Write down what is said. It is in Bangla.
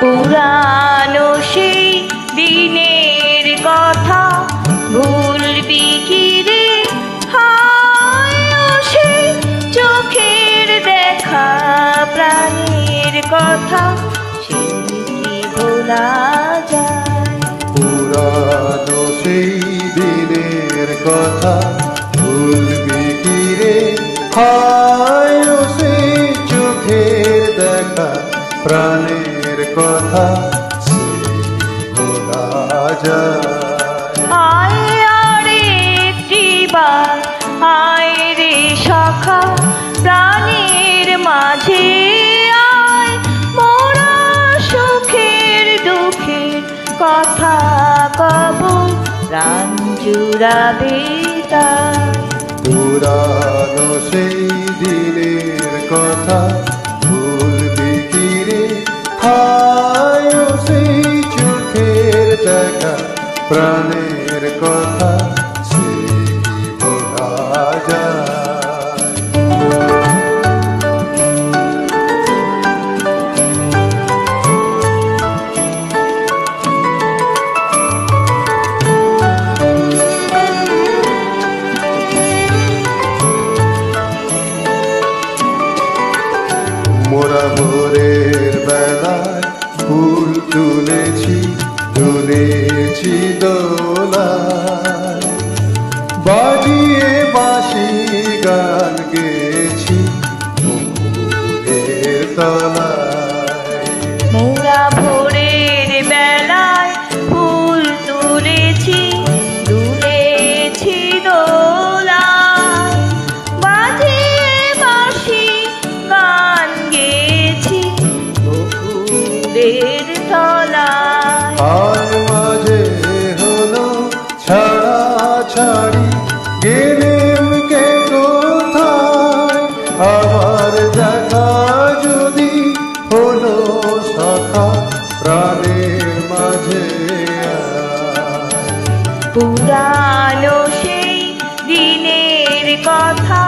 পুরানো সেই দিনের কথা ভুলবি কি রে? হায় ও সেই চোখের দেখা প্রাণের কথা, সে কি ভোলা যায়? পুরানো সেই দিনের কথা ভুলবি কি রে? হায় ও সেই চোখের দেখা প্রাণের কথা, সে ভোলা যায়? আয় আরে একটিবার আয় রে সখা, প্রাণের মাঝে আয়, মোরা সুখের দুঃখের কথা কব, প্রাণ জুড়াবে তাই। পুরানো সেই দিনের কথা ভুলবি কি রে? হায় ও সেই চোখের দেখা প্রাণের কথা, সে কি ভোলা যায়? মোরা ভোরের বেলায় ফুল তুলেছি, তুলেছি দোলায়, বাজিয়ে বাঁশি গান গেয়েছি ফুলের তলায়। মোরা ভোরের বেলায় ফুল তুলেছি, দুলেছি দোলায়, বাজিয়ে বাঁশি গান গেয়েছি বকুলের তলায়। আর মাঝে হলো ছাড়া ছাড়ি, গেলেম কে কোথায়? আবার দেখা যদি হলো সখা, প্রাণের মাঝে আয়। পুরানো সেই দিনের কথা